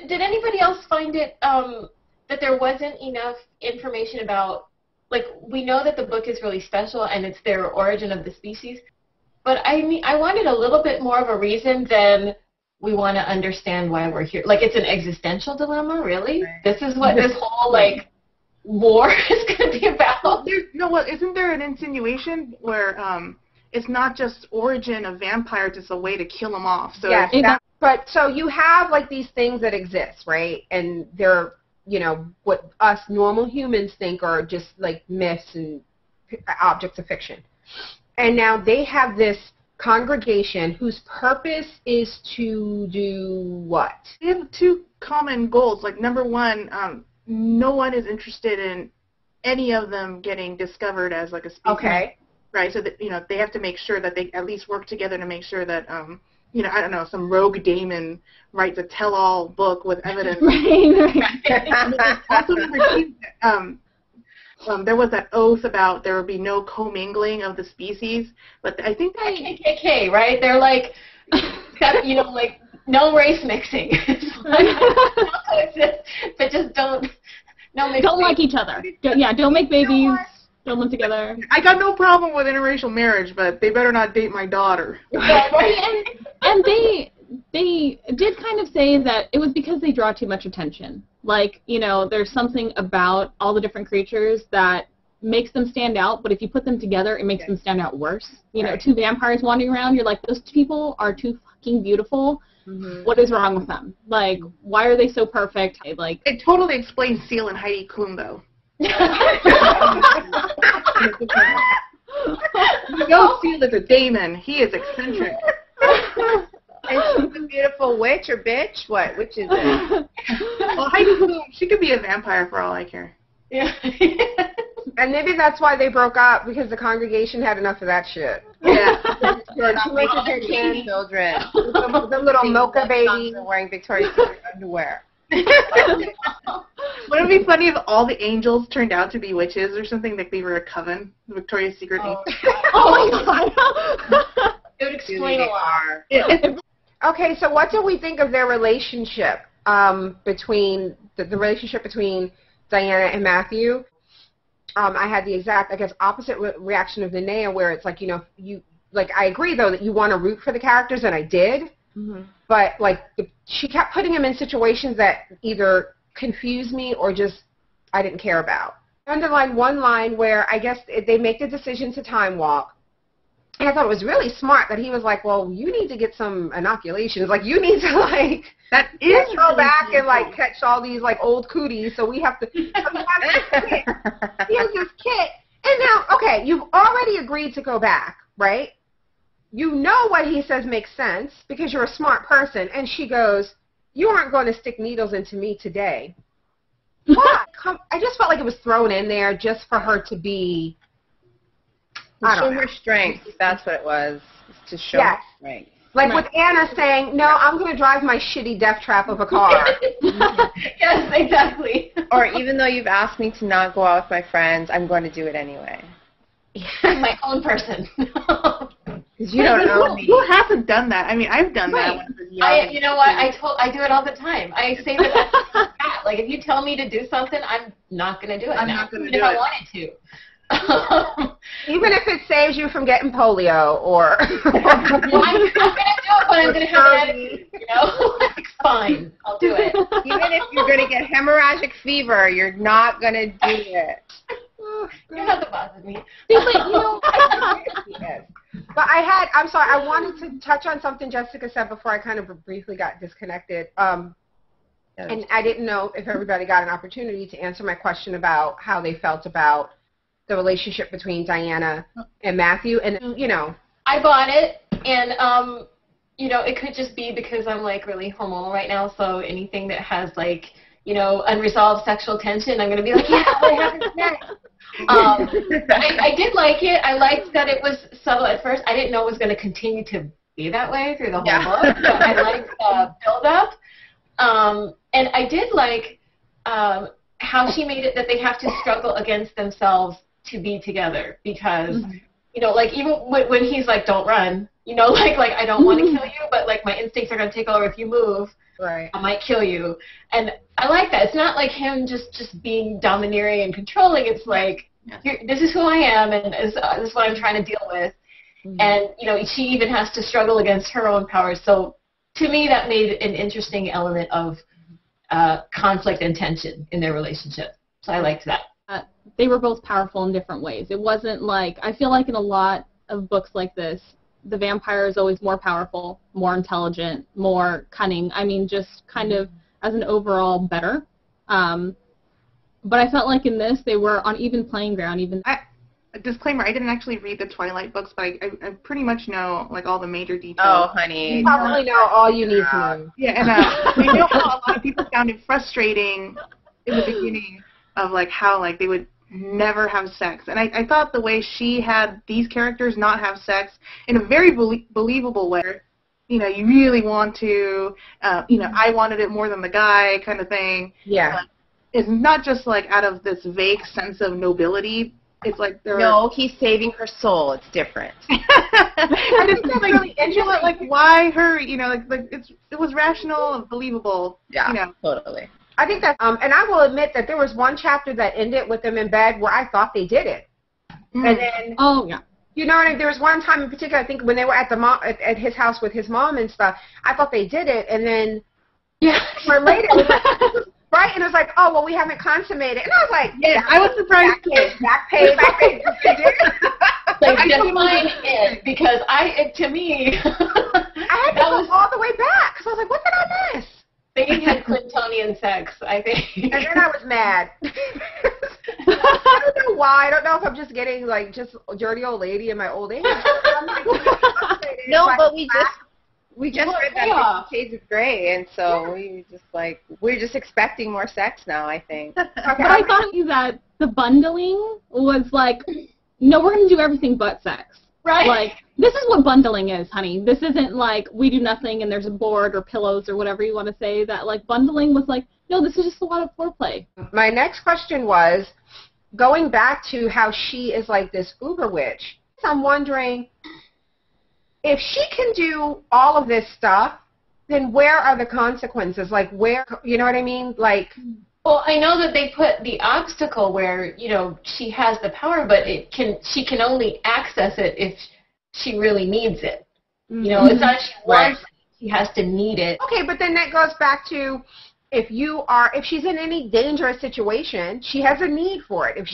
Did anybody else find it that there wasn't enough information about, like, we know that the book is really special and it's their origin of the species, but I wanted a little bit more of a reason than we want to understand why we're here. Like, it's an existential dilemma, really? Right. This is what this whole, like, war is going to be about? Well, isn't there an insinuation where it's not just origin of vampires, it's a way to kill them off? So yes, but so you have, like, these things that exist, right? And they're, you know, what us normal humans think are just, like, myths and objects of fiction. And now they have this congregation whose purpose is to do what? They have two common goals. Like, number one, no one is interested in any of them getting discovered as, like, a species. Okay. Right, so that, you know, they have to make sure that they at least work together to make sure that, you know, I don't know, some rogue daemon writes a tell-all book with evidence. Right. Also, number two, there was that oath about there would be no commingling of the species, but I think that KKK, right? They're like, you know, like, no race mixing. It's like, but just don't like each other. Don't make babies. Don't live together. I got no problem with interracial marriage, but they better not date my daughter. and they did kind of say that it was because they draw too much attention. Like, you know, there's something about all the different creatures that makes them stand out, but if you put them together, it makes them stand out worse. You know, two vampires wandering around, you're like, those two people are too fucking beautiful. Mm-hmm. What is wrong with them? Like, why are they so perfect? Like, it totally explains Seal and Heidi Klum, though. You know, Seal is a daemon. He is eccentric. And she's a beautiful witch or bitch? What? Which is it? Well, Heidi Klum, she could be a vampire for all I care. Yeah. And maybe that's why they broke up, because the congregation had enough of that shit. Yeah. She went to her grandchildren. The little mocha babies are wearing Victoria's Secret underwear. Wouldn't it be funny if all the angels turned out to be witches or something, like they were a coven, Victoria's Secret angels? Oh my god! It would explain a lot. Okay, so what do we think of their relationship between the relationship between Diana and Matthew? I had the exact, I guess, opposite reaction of Linnea, where it's like, you know, I agree though that you want to root for the characters, and I did. Mm-hmm. But, like, she kept putting him in situations that either confused me or just I didn't care about. I underlined one line where I guess they make the decision to time walk. And I thought it was really smart that he was like, well, you need to get some inoculations. Like, you need to, like, that is go really back and, like, catch all these, like, old cooties. So we have to, he has this kit. And now, okay, you've already agreed to go back, right? You know what he says makes sense because you're a smart person. And she goes, you aren't going to stick needles into me today. What? I just felt like it was thrown in there just for her to be, I don't know. Show her strength. That's what it was. To show her strength. Like with Anna saying, no, I'm going to drive my shitty death trap of a car. Yes, exactly. Or even though you've asked me to not go out with my friends, I'm going to do it anyway. I'm my own person. Because you don't know me. Who hasn't done that? I mean, I've done that when I was young. You know what? I do it all the time. I say that. Like, if you tell me to do something, I'm not going to do it. I'm not going to do it. If I wanted to. Even if it saves you from getting polio or... Well, I'm going to do it, but I'm going to have an attitude, you know? It's fine. I'll do it. Even if you're going to get hemorrhagic fever, you're not going to do it. You're not the boss of me. But I'm sorry, I wanted to touch on something Jessica said before I kind of briefly got disconnected. And I didn't know if everybody got an opportunity to answer my question about how they felt about the relationship between Diana and Matthew. And, you know. I bought it, and, you know, it could just be because I'm, like, really hormonal right now, so anything that has, like, you know, unresolved sexual tension, I'm going to be like, yeah, what happens next? I did like it. I liked that it was subtle at first. I didn't know it was going to continue to be that way through the whole book, but I liked the build-up. And I did like how she made it that they have to struggle against themselves to be together because, you know, like, even when he's like, don't run, you know, like I don't want to kill you, but, like, my instincts are going to take over if you move. Right. I might kill you. And I like that. It's not like him just being domineering and controlling. It's like, this is who I am, and this is what I'm trying to deal with. Mm-hmm. And, you know, she even has to struggle against her own powers. So to me, that made an interesting element of conflict and tension in their relationship. So I liked that. They were both powerful in different ways. It wasn't like, I feel like in a lot of books like this, the vampire is always more powerful, more intelligent, more cunning. I mean, just kind of as an overall better. But I felt like in this, they were on even playing ground. Disclaimer, I didn't actually read the Twilight books, but I pretty much know, like, all the major details. Oh, honey. You probably know all you need to know. Yeah, and I know how a lot of people found it frustrating in the beginning of, like, how, like, they would never have sex. And I thought the way she had these characters not have sex in a very believable way, you know, you really want to, you know, I wanted it more than the guy kind of thing. Yeah. It's not just, like, out of this vague sense of nobility. It's like no, he's saving her soul. It's different. I just feel like really interesting. Like, why her? You know, like it was rational and believable. Yeah, you know. Totally. I think that, and I will admit that there was one chapter that ended with them in bed where I thought they did it, and then you know, and there was one time in particular, I think when they were at at his house with his mom and stuff, I thought they did it, and then later. Right, and it was like, oh, well, we haven't consummated. And I was like, yeah, I was surprised. Back page. So define it, because to me, I had to go all the way back, because I was like, what did I miss? They had Clintonian sex, I think. And then I was mad. I don't know why. I don't know if I'm just getting, like, just dirty old lady in my old age. No, but we just read that 50 Shades of Grey, and so we're just expecting more sex now, I think. But I thought that the bundling was like, no, we're going to do everything but sex. Right. Like, this is what bundling is, honey. This isn't like we do nothing and there's a board or pillows or whatever you want to say. That, like, bundling was like, no, this is just a lot of foreplay. My next question was, going back to how she is like this uber witch, I'm wondering, if she can do all of this stuff, then where are the consequences? Like, where, you know what I mean? Like, well, I know that they put the obstacle where, you know, she has the power, but she can only access it if she really needs it. You know, it's not she wants it, she has to need it. Okay, but then that goes back to if she's in any dangerous situation, she has a need for it. If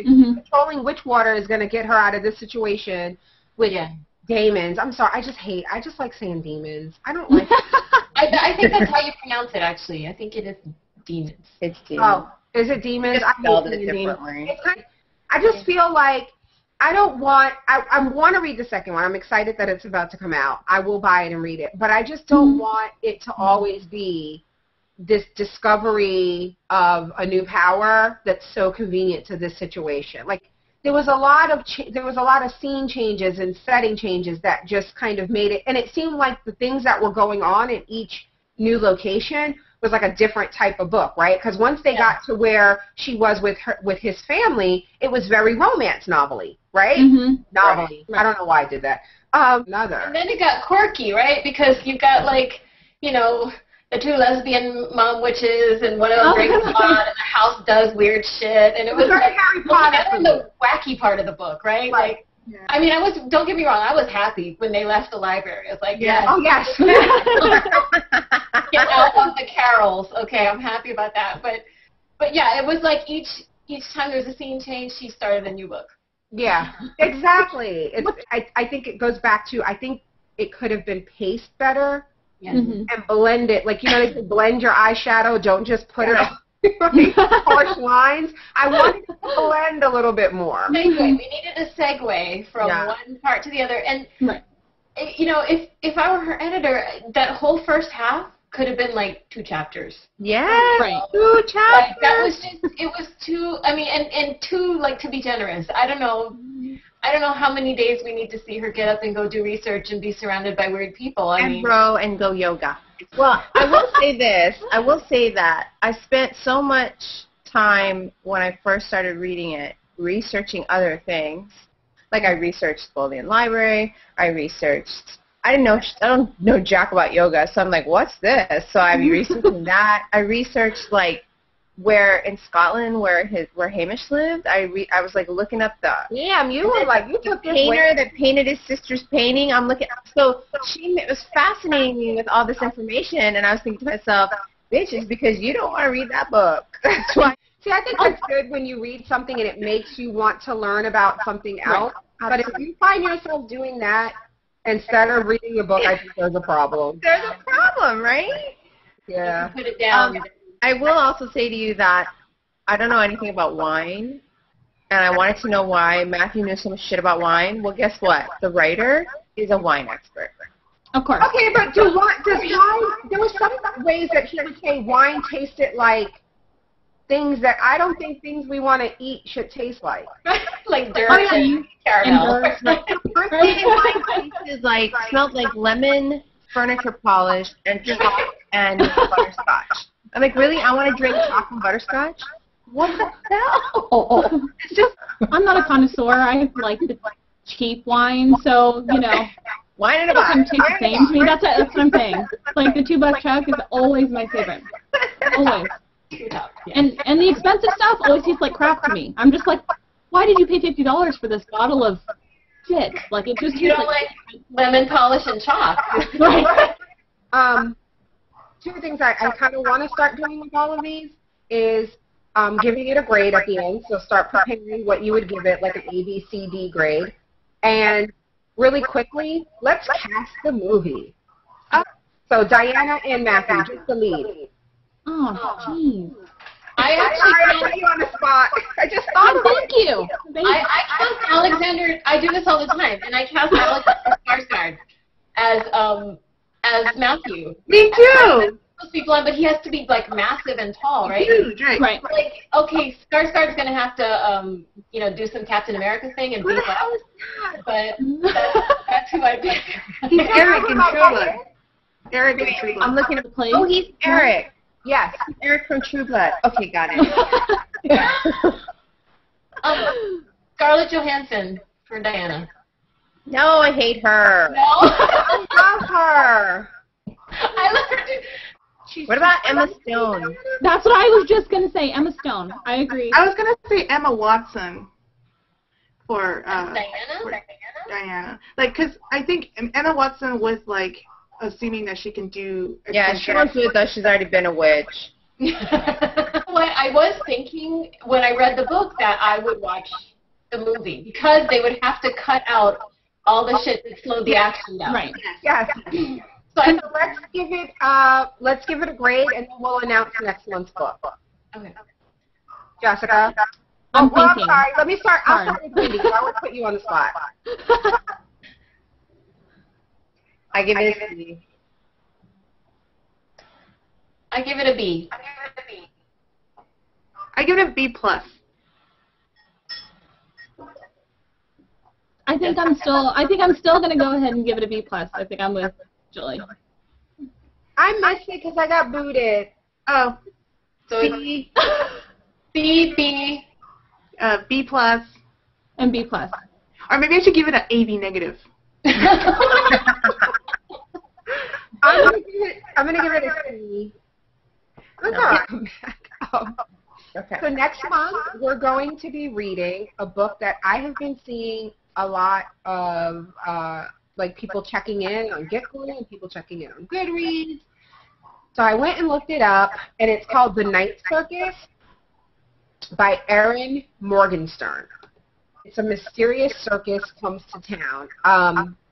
controlling witch water is going to get her out of this situation with demons. I'm sorry, I just like saying demons. I don't like I think that's how you pronounce it, actually. I think it is demons. It's demons. Oh, is it demons? I spelled it differently. I just feel like I want to read the second one. I'm excited that it's about to come out. I will buy it and read it. But I just don't want it to always be this discovery of a new power that's so convenient to this situation. Like, there was a lot of scene changes and setting changes that just kind of made it, and it seemed like the things that were going on in each new location was like a different type of book, right? Because once they got to where she was with his family, it was very romance novel-y, right? Novel-y. Right. I don't know why I did that. And then it got quirky, right? Because you've got, like, you know, the two lesbian mom witches, and one of them drinks a lot, and the house does weird shit, and it was like Harry Potter. That was the wacky part of the book, right? Like, I mean, don't get me wrong, I was happy when they left the library. I was like, yes. Oh, yes. Get out of the carols. Okay, I'm happy about that. But yeah, it was like each time there's a scene change, she started a new book. Yeah, exactly. I think it goes back to, I think it could have been paced better. Yes. And blend it. Like, you know, they say blend your eyeshadow, don't just put it on harsh lines. I wanted to blend a little bit more. Segue. We needed a segue from one part to the other. And, you know, if I were her editor, that whole first half could have been like 2 chapters. Yeah, 2 chapters. Like, that was just, it was too, I mean, and too, like, to be generous. I don't know how many days we need to see her get up and go do research and be surrounded by weird people. I mean, grow and go yoga. Well, I will say this. I will say that I spent so much time when I first started reading it researching other things. Like, I researched Bodleian Library. I researched I don't know jack about yoga, so I'm like, what's this? So I'm researching that. I researched like where in Scotland where Hamish lived. I was like looking up the you took this painter that painted his sister's painting. I'm looking, so it was fascinating me with all this information, and I was thinking to myself, bitch, it's because you don't want to read that book. That's why. See, I think that's good when you read something and it makes you want to learn about something else. But if you find yourself doing that instead of reading a book, I think there's a problem. There's a problem, right? Yeah. Put it down. I will also say to you that I don't know anything about wine, and I wanted to know why Matthew knew so much shit about wine. Well, guess what? The writer is a wine expert. Of course. Okay, but does wine, there were some ways that he would say wine tasted like things that I don't think things we want to eat should taste like. Like dirt and caramel. Wine tastes like, smelled like lemon, furniture polish, and chalk and butterscotch. I'm like, really? I want to drink chalk and butterscotch? What the hell? It's just, I'm not a connoisseur. I like the cheap wine, so, you know. Wine in a It doesn't box. taste the same to me. That's what I'm saying. Like, the $2 chuck is always my favorite. Always. And the expensive stuff always tastes like crap to me. I'm just like, why did you pay $50 for this bottle of shit? Like, it just You don't like lemon polish and chalk. Right. Two things I kind of want to start doing with all of these is giving it a grade at the end. So start preparing what you would give it, like an A, B, C, D grade. And really quickly, let's cast the movie. So Diana and Matthew, just the lead. Oh, jeez. I I put you on the spot. I just thought of Thank it. you. I cast Alexander. I do this all the time, and I cast Alexander Skarsgård as Matthew. Me too. Supposed to be blonde, but he has to be like massive and tall, right? Huge, right? Right. Like, okay, Skarsgård's gonna have to, do some Captain America thing and beef up. But that's who I pick. He's Eric in True Blood. Eric in True Blood. I'm looking at the place. Oh, he's Eric. Yes. He's Eric from True Blood. Okay, got it. Scarlett Johansson for Diana. No, I hate her. No? I love her. I love her too. What about Emma Stone? That's what I was just going to say, Emma Stone. I agree. I was gonna say Emma Watson for Diana? Diana. Like, cause I think Emma Watson was like assuming that she can do. Yeah, she wants to do it though. She's already been a witch. What I was thinking when I read the book that I would watch the movie because they would have to cut out all the shit that slowed the action down. Right. Yes. So let's give it a grade, and then we'll announce next month's book. Okay. Jessica. I'm I'm thinking. sorry. Let me start. I'll Sorry. start with Wendy. I would put you on the spot. I give it a C. I give it a B. I give it a B plus. I think I'm still going to go ahead and give it a B plus. I think I'm with Julie. I missed it because I got booted. Oh, So B, B, B. B plus, And B plus. or maybe I should give it an AB negative. I'm gonna give it a C. Let's come back. Okay. So next month we're going to be reading a book that I have been seeing a lot of like people checking in on Giggly and people checking in on Goodreads. So I went and looked it up, and it's called The Night Circus by Erin Morgenstern. It's a mysterious circus comes to town.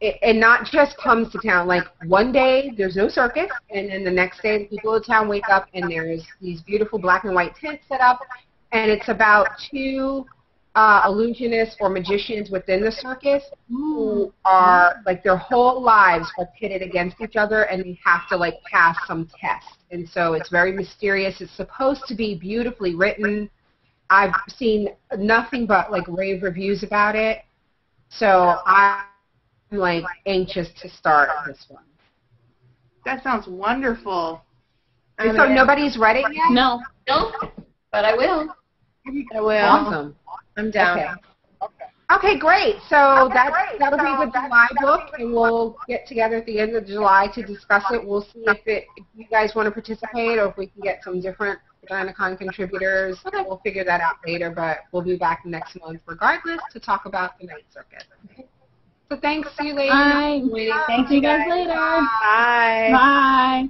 And not just comes to town, like one day there's no circus, and then the next day the people of the town wake up and there's these beautiful black and white tents set up, and it's about two illusionists or magicians within the circus who are, like, their whole lives are pitted against each other, and they have to, like, pass some test. And so it's very mysterious. It's supposed to be beautifully written. I've seen nothing but, like, rave reviews about it. So I'm, like, anxious to start this one. That sounds wonderful. And so nobody's read it yet? No. No, but I will. I will. Awesome. I'm down. Okay. Okay, great. So that'll be the July book, and we'll get together at the end of July to discuss it. We'll see if you guys want to participate, or if we can get some different VaginaCon contributors. Okay. We'll figure that out later, but we'll be back next month regardless to talk about the night circuit. Okay. So thanks. See you later. Bye. Thank you guys later. Bye. Bye.